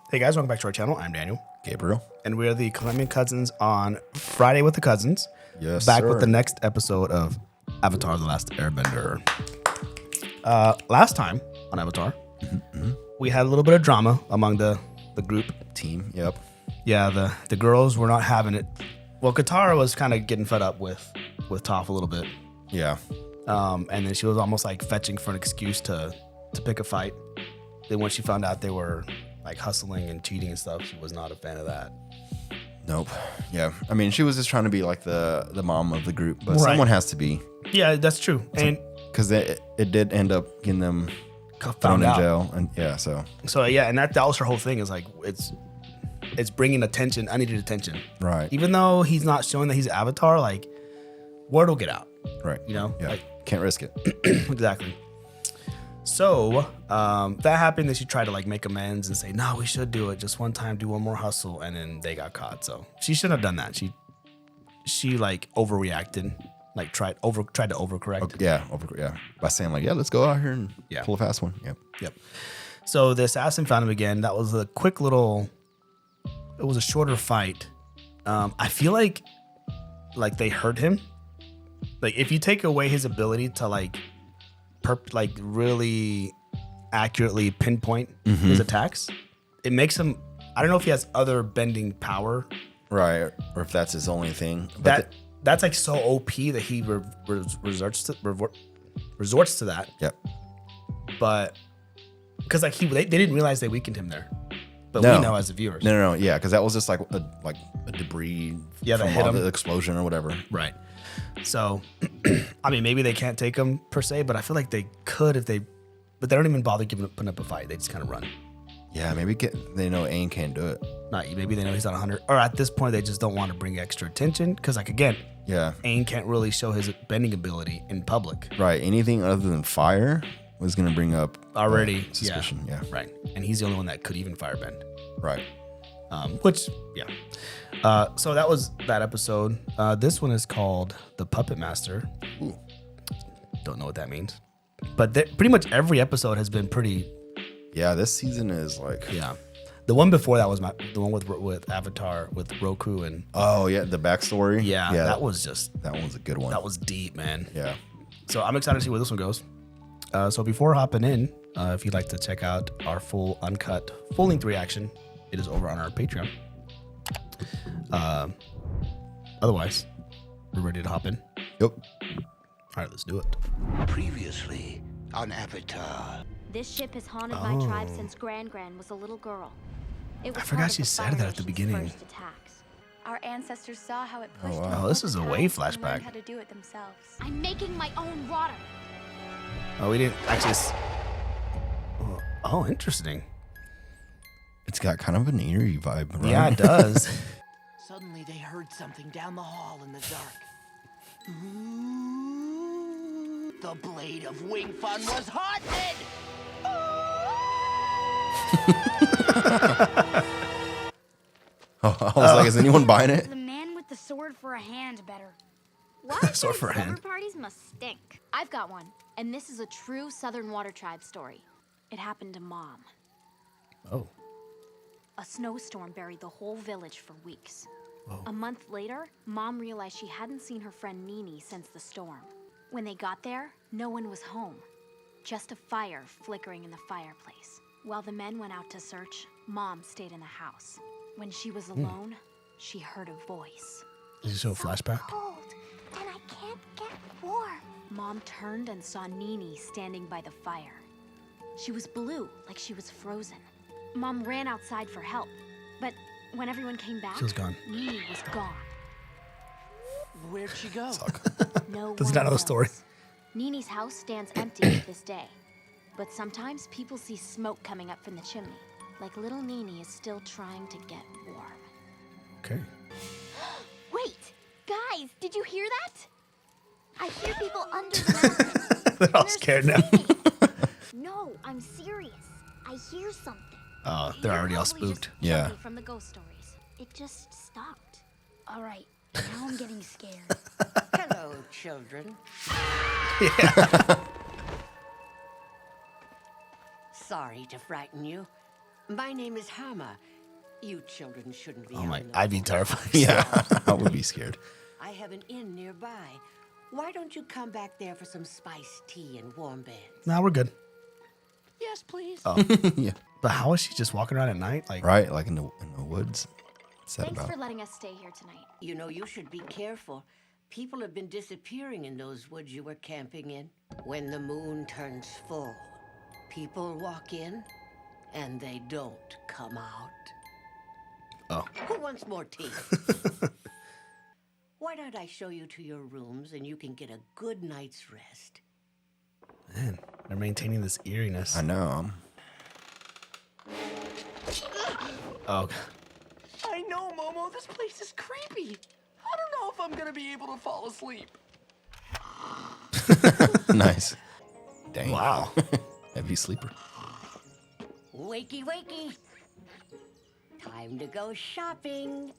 Hey guys, welcome back to our channel. I'm Daniel. Gabriel. And we are the Colombian Cousins on Friday with the Cousins. Yes, back sir. with the next episode of Avatar: The Last Airbender. Last time on Avatar, we had a little bit of drama among the group. Team, yep. Yeah, the girls were not having it. Well, Katara was kind of getting fed up with Toph a little bit. Yeah. And then she was almost like fetching for an excuse to pick a fight. Then when she found out they were like hustling and cheating and stuff, she was not a fan of that. Nope. Yeah. I mean, she was just trying to be like the mom of the group, but Right. someone has to be. Yeah, that's true. And Because it did end up getting them thrown found in out. jail. And yeah, so. So yeah, and that was her whole thing, is like it's bringing attention, unneeded attention. Right. Even though he's not showing that he's Avatar, like word will get out. Right. You know? Yeah. Like, Can't risk it. exactly. So that happened. That she tried to like make amends and say, no, we should do it just one time, do one more hustle, and then they got caught. So she shouldn't have done that. She like overreacted, like tried to overcorrect. Yeah. By saying like, yeah, let's go out here and Yeah. pull a fast one. Yep. Yep. So the assassin found him again. That was a quick little. It was a shorter fight. I feel like they hurt him. Like if you take away his ability to like really accurately pinpoint his attacks, it makes him. I don't know if he has other bending power. Right. Or if that's his only thing. But That's like so OP that he resorts to that. Yep. But because like they didn't realize they weakened him there, but No. we know as the viewers. No. Yeah. Because that was just like a debris. Yeah, that from hit all him. the explosion or whatever. Right. So, I mean, maybe they can't take him per se, but I feel like they could but they don't even bother putting up a fight. They just kind of run. Yeah. Maybe they know Aang can't do it. Maybe they know he's on 100, or at this point they just don't want to bring extra attention because, like, again, Yeah. Aang can't really show his bending ability in public Right. Anything other than fire was going to bring up already. suspicion. Yeah. Right. And he's the only one that could even firebend. Right. Which, yeah. So that was that episode. This one is called The Puppet Master. Ooh. Don't know what that means. But pretty much every episode has been pretty. Yeah. This season is like. Yeah. The one before that was the one with Avatar, with Roku and. Oh, yeah. The backstory. Yeah. That was just. That one's a good one. That was deep, man. Yeah. So I'm excited to see where this one goes. So before hopping in, if you'd like to check out our full uncut, full length reaction, it is over on our Patreon. Otherwise, we're ready to hop in. Yep. All right, let's do it. Previously on Avatar. This ship has haunted my tribe since Gran was a little girl. It was I forgot part of she the said Fire that at the Nation's beginning. first attacks. Our ancestors saw how it pushed wow. people Oh, this is over a way time and learned flashback. how to do it themselves. I'm making my own water. Oh, we didn't actually. Oh, interesting. It's got kind of an eerie vibe, right? Yeah, it does. Suddenly they heard something down the hall in the dark. The blade of Wing Fun was haunted! I was like, is anyone buying it? The man with the sword for a hand better. What? Sword for a Summer hand. parties must stink. I've got one, and this is a true Southern Water Tribe story. It happened to Mom. Oh. A snowstorm buried the whole village for weeks. A month later, Mom realized she hadn't seen her friend Nini since the storm. When they got there, no one was home. Just a fire flickering in the fireplace. While the men went out to search, Mom stayed in the house. When she was alone, she heard a voice. Did you show a flashback? Cold, and I can't get warm. Mom turned and saw Nini standing by the fire. She was blue, like she was frozen. Mom ran outside for help, but when everyone came back, She was gone. Nini was gone. Where'd she go? No Does one not know the knows. story. Nini's house stands empty to this day, but sometimes people see smoke coming up from the chimney, like little Nini is still trying to get warm. Okay. Wait, guys, did you hear that? I hear people under the mountain. They're all They're scared now. singing. No, I'm serious. I hear something. Oh, they're already all Probably just spooked. Yeah. Johnny from the ghost stories. It just stopped. All right, now I'm getting scared. Hello, children. Sorry to frighten you. My name is Hama. You children shouldn't be Oh out my, in the I'd be cold. terrified. Yeah, I would be scared. I have an inn nearby. Why don't you come back there for some spiced tea and warm beds? Nah, we're good. Yes, please. Oh, Yeah. but how is she just walking around at night? Like, Right, like in the woods. What's that Thanks about? for letting us stay here tonight. You know, you should be careful. People have been disappearing in those woods you were camping in. When the moon turns full, people walk in and they don't come out. oh, Who wants more tea? Why don't I show you to your rooms and you can get a good night's rest? man, they're maintaining this eeriness. I know. Oh, I know, Momo. This place is creepy. I don't know if I'm gonna be able to fall asleep. Nice. Dang. wow. Heavy sleeper. Wakey, wakey. Time to go shopping.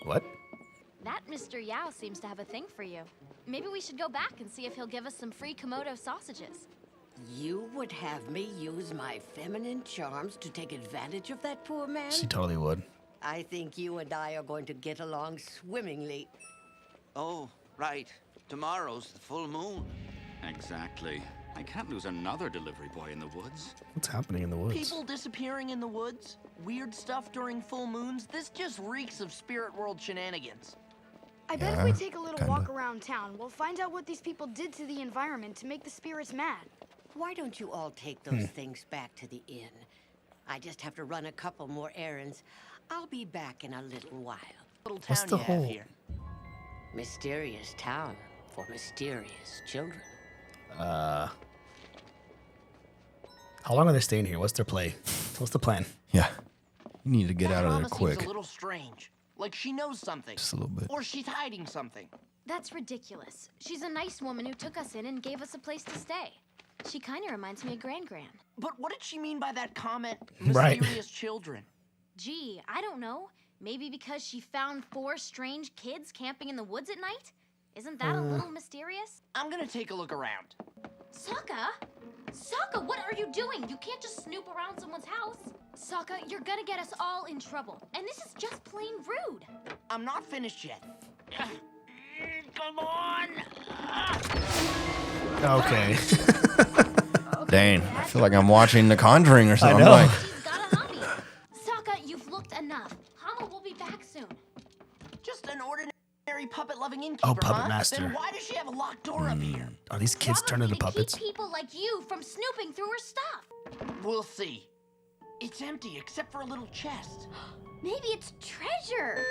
What? That Mr. Yao seems to have a thing for you. Maybe we should go back and see if he'll give us some free Komodo sausages. You would have me use my feminine charms to take advantage of that poor man? She totally would. I think you and I are going to get along swimmingly. Oh, right. Tomorrow's the full moon. Exactly. I can't lose another delivery boy in the woods. What's happening in the woods? People disappearing in the woods, weird stuff during full moons. This just reeks of spirit world shenanigans. I bet Yeah, if we take a little kinda. walk around town, we'll find out what these people did to the environment to make the spirits mad. Why don't you all take those things back to the inn? I just have to run a couple more errands. I'll be back in a little while. Little What's town the you whole- have here. Mysterious town for mysterious children. How long are they staying here? What's their play? What's the plan? Yeah. You need to get out of there Hama quick. seems a little strange. Like she knows something. Just a little bit. Or she's hiding something. That's ridiculous. She's a nice woman who took us in and gave us a place to stay. She kind of reminds me of Gran. But what did she mean by that comment, Right. mysterious children? Gee, I don't know. Maybe because she found 4 strange kids camping in the woods at night? Isn't that a little mysterious? I'm gonna take a look around. Sokka? Sokka, what are you doing? You can't just snoop around someone's house. Sokka, you're gonna get us all in trouble. And this is just plain rude. I'm not finished yet. Come on! Okay. Dang. I feel like I'm watching The Conjuring or something. know. I'm like, She's got a hobby. Sokka, you've looked enough. Hama will be back soon. Just an ordinary puppet-loving innkeeper, Oh, puppet huh? master. Then why does she have a locked door up here? Are these kids turned into Probably to puppets? keep people like you from snooping through her stuff. We'll see. It's empty except for a little chest. Maybe it's treasure.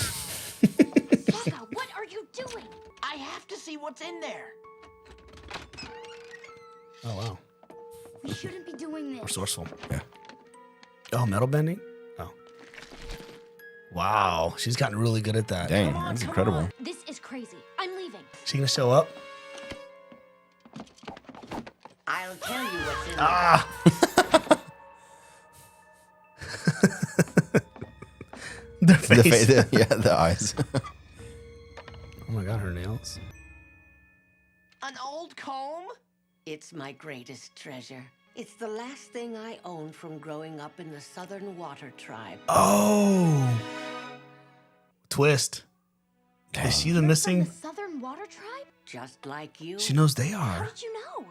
Sokka, what are you doing? I have to see what's in there. Oh, wow. We shouldn't be doing this. Resourceful. yeah. Oh, metal bending? Oh. Wow. She's gotten really good at that. Dang, Come on, that's come incredible. on. This is crazy. I'm leaving. She gonna show up? I'll tell you what's in Ah! Their face. Yeah, the eyes. Oh my god, her nails. An old comb? It's my greatest treasure. It's the last thing I owned from growing up in the Southern Water Tribe. Oh! Twist. Is she the From missing? the Southern Water Tribe? Just like you. She knows they How are. did you know?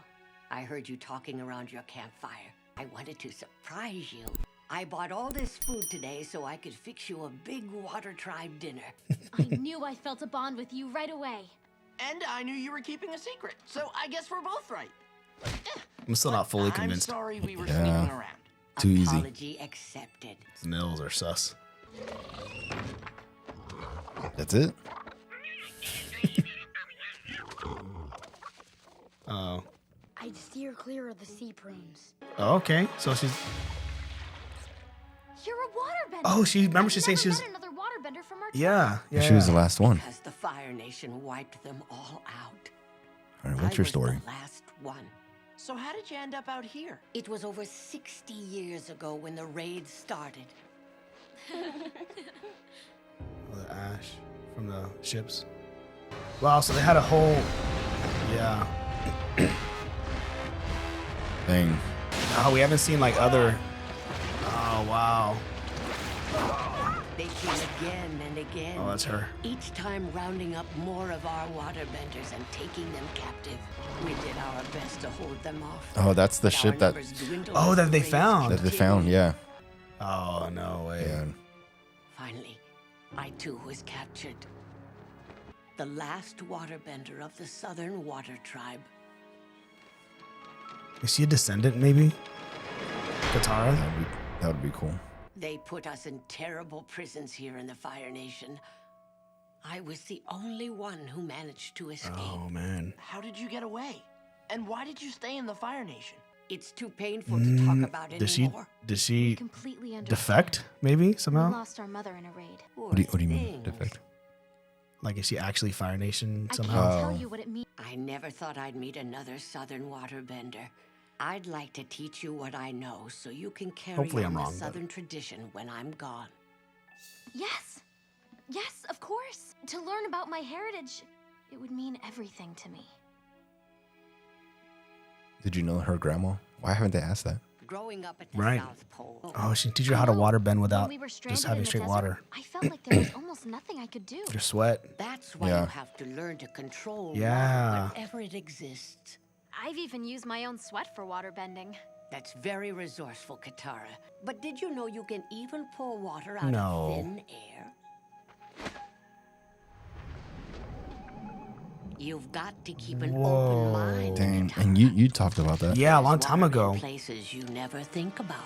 I heard you talking around your campfire. I wanted to surprise you. I bought all this food today so I could fix you a big Water Tribe dinner. I knew I felt a bond with you right away. And I knew you were keeping a secret, so I guess we're both right. I'm still not fully I'm convinced. sorry we were Yeah. sneaking around. Too easy. Apology accepted. His nails are sus. That's it? Oh. I'd steer clear of the sea prunes. Oh, okay. So she's. You're a waterbender. Oh, remember she's saying she was. Never met another waterbender from our Yeah. Yeah. She was the last one. Because the Fire Nation wiped them all out. All right, what's your I was story? the last one. So how did you end up out here? It was over 60 years ago when the raid started. Oh, the ash from the ships. Wow. So they had a whole. Yeah. Dang. Oh, we haven't seen like other. Oh Oh, wow. They came again and again. Oh, that's her. Each time rounding up more of our waterbenders and taking them captive. We did our best to hold them off. Oh, that's the But ship our that numbers dwindled Oh, as that the they raids found. they found. Yeah. Oh, no way. Yeah. Finally, I too was captured. The last waterbender of the Southern Water Tribe. Is she a descendant, maybe? Katara? That would be cool. They put us in terrible prisons here in the Fire Nation. I was the only one who managed to escape. Oh, man. How did you get away? And why did you stay in the Fire Nation? It's too painful to talk about Did anymore. she Completely understand. defect, maybe, We somehow? lost our mother in a raid. What do you mean, Things. defect? Like, is she actually Fire Nation I somehow? can't tell you what it means. I never thought I'd meet another Southern waterbender. I'd like to teach you what I know so you can carry Hopefully on I'm the wrong, but- Southern tradition when I'm gone. Yes. Yes, of course. To learn about my heritage, it would mean everything to me. Did you know her grandma? Why haven't they asked that? Growing up at the Right. South Pole. Oh, she can teach you how to water bend without When we were just stranded having in the straight desert, water. I felt like there was almost nothing I could do. Your sweat. That's why Yeah. you have to learn to control Yeah. water wherever it exists. I've even used my own sweat for water bending. That's very resourceful, Katara. But did you know you can even pour water out No. of thin air? You've got to keep an open mind. Dang. Katara. And you talked about that. Yeah, a long There's time water in ago. Places you never think about.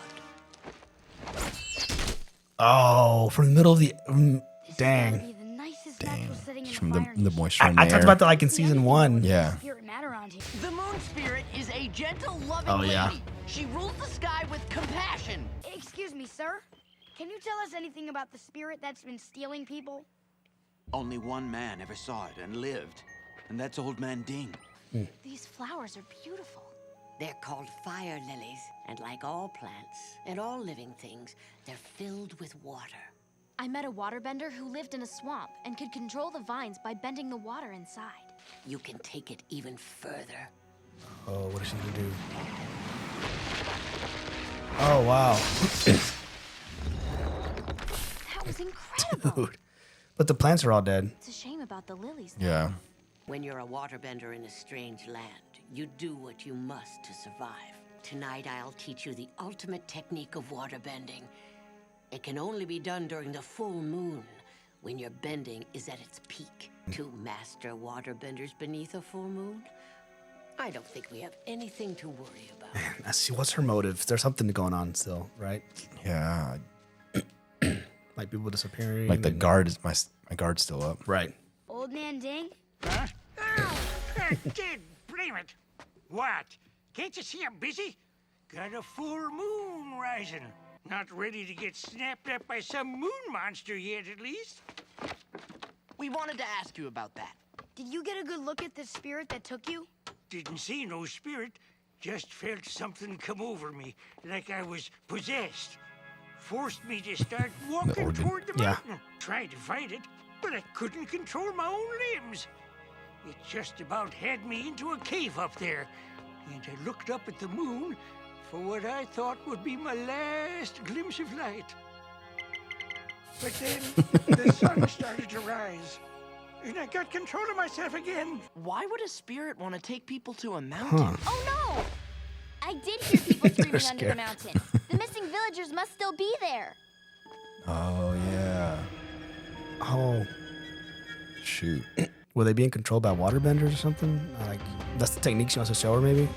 Oh, from the middle of the. This has gotta Dang. be the nicest natural setting in Just the from Fire the Nation. moisture I in the talked air. about that like in season 1. Yeah. Spirit mad around here. The moon spirit is a gentle, loving Oh, lady. yeah. She rules the sky with compassion. Excuse me, sir. Can you tell us anything about the spirit that's been stealing people? Only one man ever saw it and lived, and that's Old Man Ding. These flowers are beautiful. They're called fire lilies, and like all plants and all living things, they're filled with water. I met a waterbender who lived in a swamp and could control the vines by bending the water inside. You can take it even further. Oh, what is she gonna do? Oh, wow. That was incredible. Dude. But the plants are all dead. It's a shame about the lilies, though. Yeah. When you're a waterbender in a strange land, you do what you must to survive. Tonight, I'll teach you the ultimate technique of waterbending. It can only be done during the full moon, when your bending is at its peak. To master waterbenders beneath a full moon, I don't think we have anything to worry about. Let's see, what's her motive? There's something going on still, right? Yeah. Like people disappearing. Like the and- guard is my guard's still up. Right. Old Man Ding? Huh? Dead, blame it. What? Can't you see I'm busy? Got a full moon rising. Not ready to get snapped up by some moon monster yet, at least. We wanted to ask you about that. Did you get a good look at the spirit that took you? Didn't see no spirit. Just felt something come over me, like I was possessed. Forced me to start walking organ. toward the Yeah. mountain. Tried to fight it, but I couldn't control my own limbs. It just about had me into a cave up there. And I looked up at the moon for what I thought would be my last glimpse of light. But then the sun started to rise, and I got control of myself again. Why would a spirit want to take people to a mountain? Oh no! I did hear people screaming under the scared. mountain. The missing villagers must still be there. Oh yeah. Oh, Shoot. were they being controlled by waterbenders or something? Like that's the technique she wants to show her, maybe.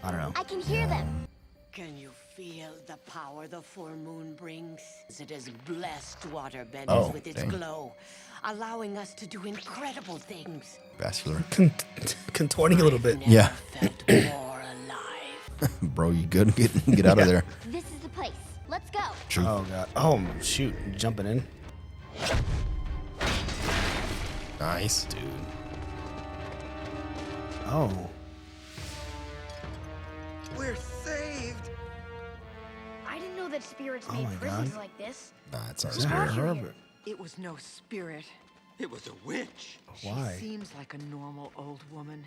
I don't know. I can hear them. Can you feel the power the full moon brings? It has blessed waterbenders Oh, with its dang. glow, allowing us to do incredible things. Vascular. Contorting a little bit. Never Yeah. felt more alive. Bro, you good? Get out of there. This is the place. Let's go. Shoot. Oh god. Oh shoot, jumping in. Nice. Dude. Oh. We're saved. I didn't know that spirits Oh made my prisons God. like this. Nah, it's not Yeah, spirit. Herbert. It was no spirit. It was a witch. Why? She seems like a normal old woman,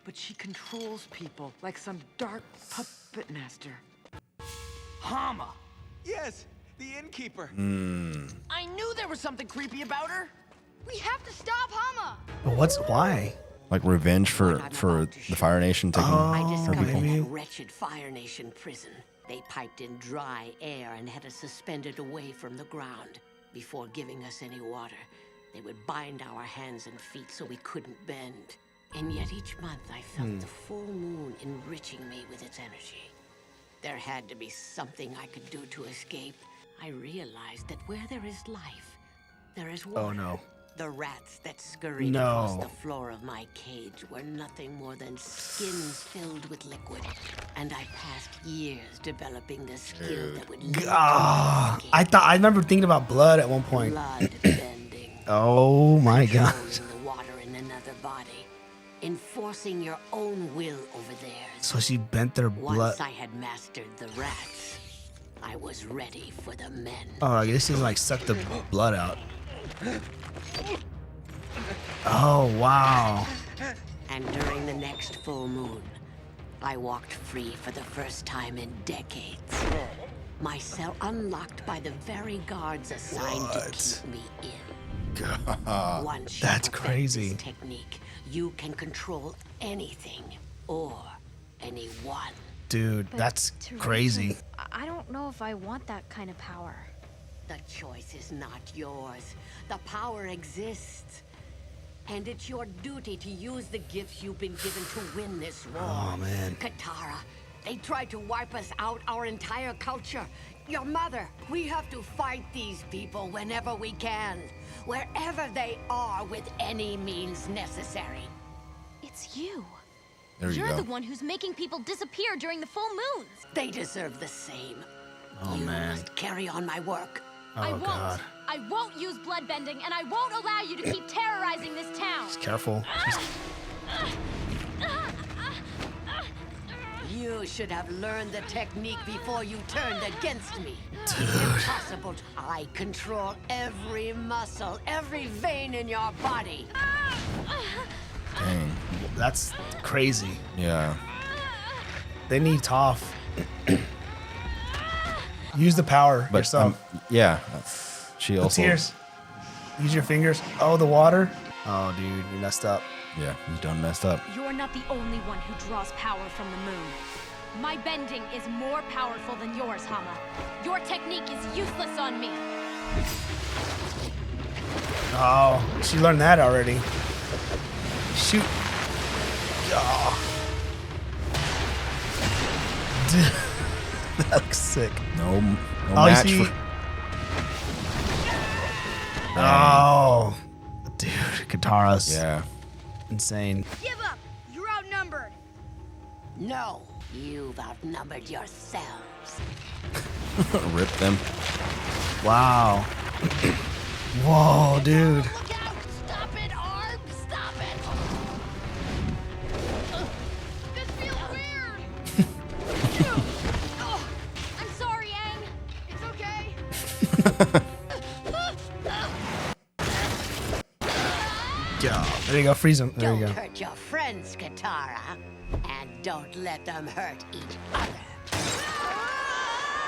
but she controls people like some dark puppet master. Hama, Yes, the innkeeper. I knew there was something creepy about her. We have to stop Hama. But why? Like revenge for the Fire Nation taking I her discovered people. that wretched Fire Nation prison. They piped in dry air and had us suspended away from the ground. Before giving us any water, they would bind our hands and feet so we couldn't bend. And yet each month I felt the full moon enriching me with its energy. There had to be something I could do to escape. I realized that where there is life, there is water. Oh no. The rats that scurried across the floor of my cage were nothing more than skins filled with liquid. And I passed years developing the skill that would lead to I remember thinking about blood at one point. blood bending. Oh my god. Controlling the water in another body. Enforcing your own will over theirs. So she bent their blood. Once I had mastered the rats, I was ready for the men. Oh, I guess she like sucked the blood out. Oh, wow. And during the next full moon, I walked free for the first time in decades. My cell unlocked by the very guards assigned to keep me in. God, Once you that's perfect crazy. This technique, you can control anything or anyone. Dude, that's crazy. I don't know if I want that kind of power. The choice is not yours. The power exists. And it's your duty to use the gifts you've been given to win this war. Oh, man. Katara, they tried to wipe us out, our entire culture. Your mother, we have to fight these people whenever we can. Wherever they are, with any means necessary. It's you. there you You're go. the one who's making people disappear during the full moons. They deserve the same. Oh, You man. must carry on my work. I Oh, won't. God. I won't use bloodbending, and I won't allow you to keep terrorizing this town. Just careful. You should have learned the technique before you turned against me. Dude. Impossible. I control every muscle, every vein in your body. Dang. That's crazy. Yeah. They need Toph. Use the power But yourself. yeah. She The also. tears. Use your fingers. Oh, the water. Oh, dude, you messed up. Yeah, he's done messed up. You're not the only one who draws power from the moon. My bending is more powerful than yours, Hama. Your technique is useless on me. Oh, she learned that already. Shoot. Oh. Dude, that looks sick. No Oh, match you see? for. Oh, dude, Katara's Yeah. insane. Give up. You're outnumbered. No, you've outnumbered yourselves. Rip them. Wow. Whoa, dude. Look out! Stop it, Arm! Stop it! This feels weird. Oh, I'm sorry, Aang. It's okay. Yeah. There you go. Freeze him. There Don't you go. hurt your friends, Katara. And don't let them hurt each other.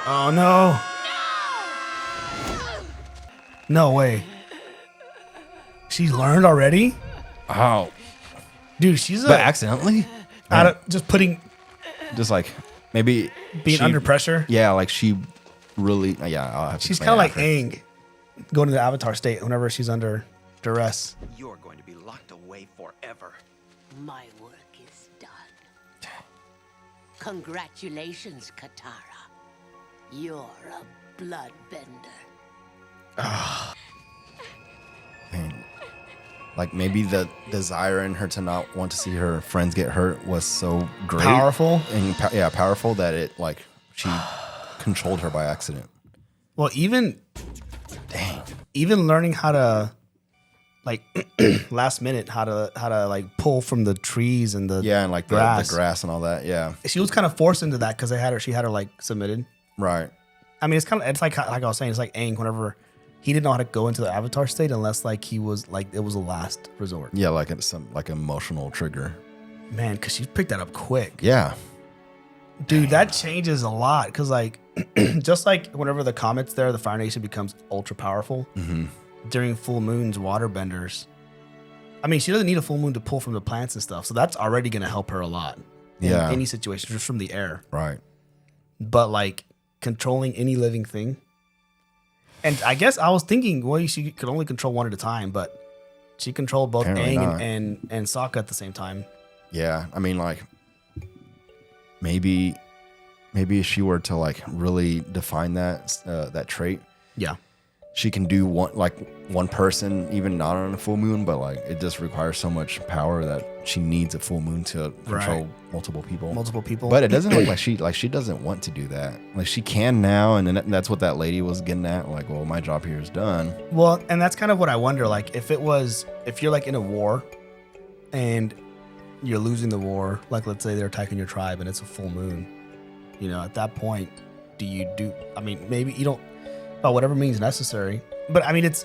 Oh, no. No way. She learned already? Ow. Dude, she's But accidentally? out of just putting Just like maybe being she- under pressure. Yeah, like she really. Yeah, I'll have to She's explain kind of like after. Aang, going to the Avatar state whenever she's under duress. You're going to be locked away forever. My work is done. Congratulations, Katara. You're a bloodbender. Dang. Like maybe the desire in her to not want to see her friends get hurt was so great, Powerful. and powerful that it like she controlled her by accident. Well, even Dang. even learning how to like last minute how to like pull from the trees and the Yeah, and like the grass and all that. Yeah, She was kind of forced into that because she had her like submitted. right. I mean, it's like I was saying, it's like Aang whenever he didn't know how to go into the Avatar state unless like he was like it was a last resort. Yeah, like some like emotional trigger. Man, because she picked that up quick. Yeah, Dude, that changes a lot because, like, just like whenever the comet's there, the Fire Nation becomes ultra powerful. During full moons, waterbenders. I mean, she doesn't need a full moon to pull from the plants and stuff, so that's already going to help her a lot. In any situation, just from the air. Right. But like controlling any living thing, and I guess I was thinking, well, she could only control one at a time, but she controlled both Aang and Sokka at the same time. Yeah, I mean, like. Maybe if she were to like really define that trait, she can do one person, even not on a full moon, but like it just requires so much power that she needs a full moon to control multiple people. But it doesn't look like she doesn't want to do that. Like she can now, and then that's what that lady was getting at. Like, well, my job here is done. Well, and that's kind of what I wonder. Like, if you're like in a war, and you're losing the war, like let's say they're attacking your tribe and it's a full moon, at that point, I mean, maybe you don't, by whatever means necessary, but I mean, it's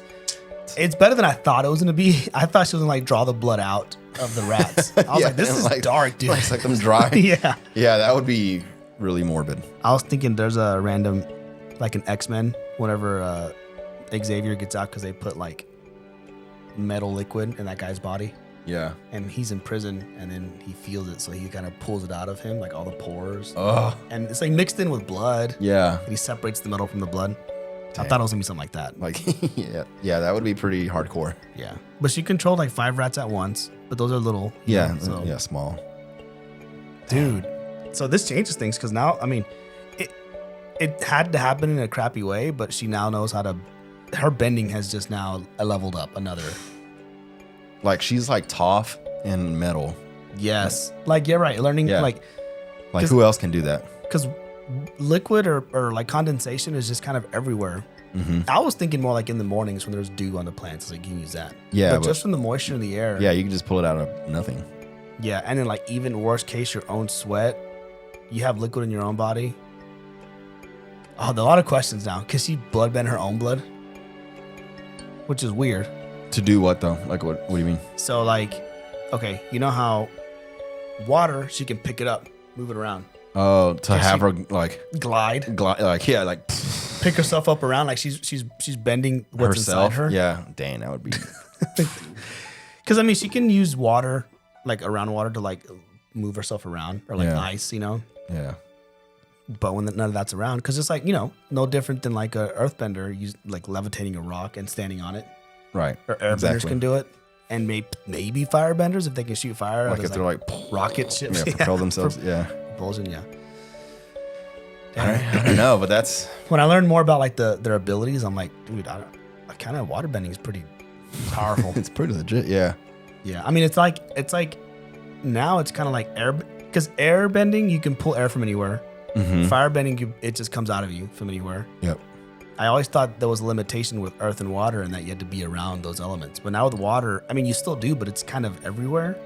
better than I thought it was going to be. I thought she was going to like draw the blood out of the rats. I was like, this is like, dark, dude. It's like them dry. Yeah, that would be really morbid. I was thinking there's a random, like an X-Men, whenever Xavier gets out because they put like metal liquid in that guy's body. Yeah. And he's in prison, and then he feels it, so he kind of pulls it out of him, like all the pores. Oh. And it's like mixed in with blood. Yeah. And he separates the metal from the blood. Dang. I thought it was going to be something like that. Like, yeah, that would be pretty hardcore. Yeah. But she controlled like 5 rats at once, but those are little. Yeah, small. Dude. So this changes things, because now, I mean, it had to happen in a crappy way, but she now knows how to, her bending has just now leveled up another. Like she's like Toph in metal. Yes. Like you're right. Learning like who else can do that? Because liquid or like condensation is just kind of everywhere. I was thinking more like in the mornings when there's dew on the plants, like you can use that. Yeah. But just from the moisture in the air. Yeah, you can just pull it out of nothing. Yeah. And then like even worst case, your own sweat, you have liquid in your own body. Oh, there are a lot of questions now. Can she bloodbend her own blood? Which is weird. To do what though? Like what do you mean? So like, okay, you know how water, she can pick it up, move it around. Oh, to have her like glide, like pick herself up around, like she's bending what's herself. Inside her. Yeah, dang, that would be. Because I mean, she can use water, like around water, to like move herself around, or like ice, Yeah. But when none of that's around, because it's like no different than like a earthbender, like levitating a rock and standing on it. Right. Or airbenders can do it. And maybe firebenders, if they can shoot fire. Like if they're like rocket ships. Yeah, propel themselves. Yeah. Propulsion, yeah. I don't know, but that's... When I learned more about like their abilities, I'm like, dude, I kind of waterbending is pretty powerful. It's pretty legit, yeah. Yeah, I mean, it's like now it's kind of like air, because airbending, you can pull air from anywhere. Firebending, it just comes out of you from anywhere. Yep. I always thought there was a limitation with earth and water and that you had to be around those elements. But now with water, I mean, you still do, but it's kind of everywhere.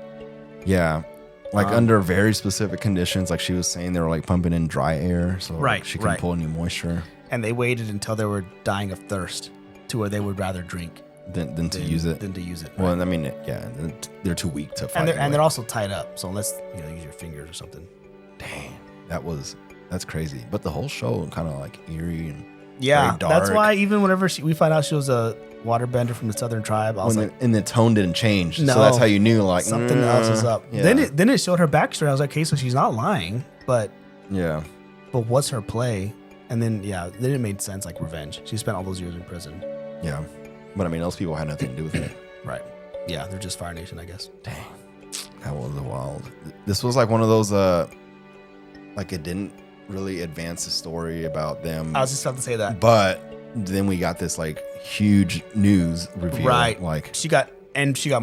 Yeah. Like under very specific conditions, like she was saying, they were like pumping in dry air. So she can pull any moisture. And they waited until they were dying of thirst to where they would rather drink than to use it. Right? Well, I mean, yeah, they're too weak to fight. And they're also tied up. So unless, use your fingers or something. Dang, that's crazy. But the whole show kind of like eerie and yeah, dark. That's why even whenever we find out she was a waterbender from the Southern Tribe, I was and the tone didn't change. No, so that's how you knew like something else is up. Yeah. Then it showed her backstory. I was like, okay, so she's not lying, but what's her play? And then then it made sense, like revenge. She spent all those years in prison. Yeah, but I mean, those people had nothing to do with it. Right. Yeah, they're just Fire Nation, I guess. Dang, that was wild. This was like one of those like it didn't really advance the story about them. I was just about to say that. But then we got this like huge news reveal. Right. Like she got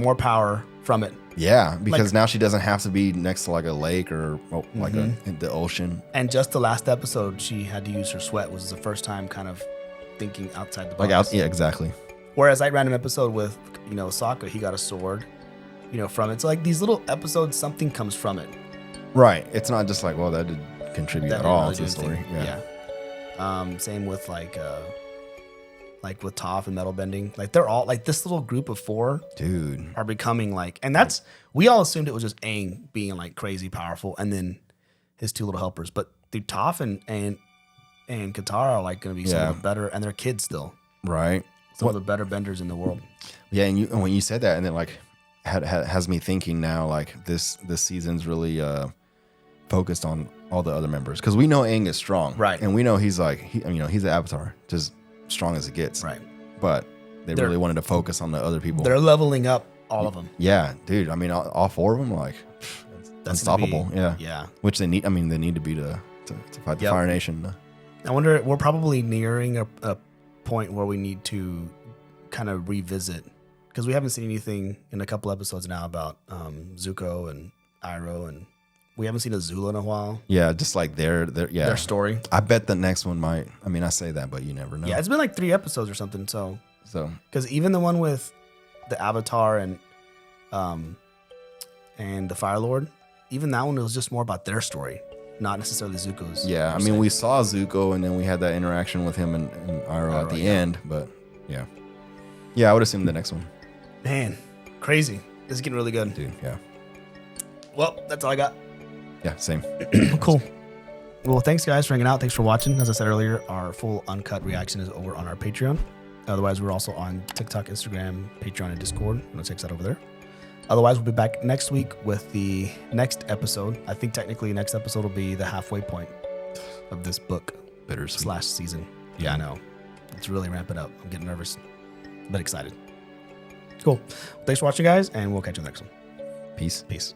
more power from it. Yeah, because now she doesn't have to be next to like a lake or like in the ocean. And just the last episode, she had to use her sweat, was the first time kind of thinking outside the box. Yeah, exactly. Whereas that random episode with, Sokka, he got a sword, from it. So like these little episodes, something comes from it. Right. It's not just like, well, that did contribute at all to the story. Yeah. Same with like with Toph and metal bending. Like they're all like this little group of 4 are becoming like, and we all assumed it was just Aang being like crazy powerful, and then his two little helpers. But dude, Toph and Katara are like going to be some of the better, and they're kids still. Right. Some of the better benders in the world. Yeah, and when you said that, and then like has me thinking now, like this season's really focused on all the other members, because we know Aang is strong, right? And we know he's like he's an Avatar, just strong as it gets, right? But they really wanted to focus on the other people. They're leveling up all of them. Yeah, dude. I mean, all four of them, like that's unstoppable. Yeah. Which they need. I mean, they need to be to fight the Fire Nation. I wonder. We're probably nearing a point where we need to kind of revisit, because we haven't seen anything in a couple episodes now about Zuko and Iroh, and we haven't seen Azula in a while. Yeah, just like their story. I bet the next one might. I mean, I say that, but you never know. Yeah, it's been like 3 episodes or something. So because even the one with the Avatar and the Fire Lord, even that one was just more about their story, not necessarily Zuko's. Yeah, I mean, we saw Zuko, and then we had that interaction with him and Iroh at the end. But yeah, I would assume the next one. Man, crazy! This is getting really good, dude. Yeah. Well, that's all I got. Yeah, same. Cool. Well, thanks guys for hanging out. Thanks for watching. As I said earlier, our full uncut reaction is over on our Patreon. Otherwise, we're also on TikTok, Instagram, Patreon, and Discord. We'll check that over there. Otherwise, we'll be back next week with the next episode. I think technically next episode will be the halfway point of this book. Bittersweet. / season. Yeah, I know. It's really ramping up. I'm getting nervous, but excited. Cool. Thanks for watching, guys, and we'll catch you in the next one. Peace. Peace.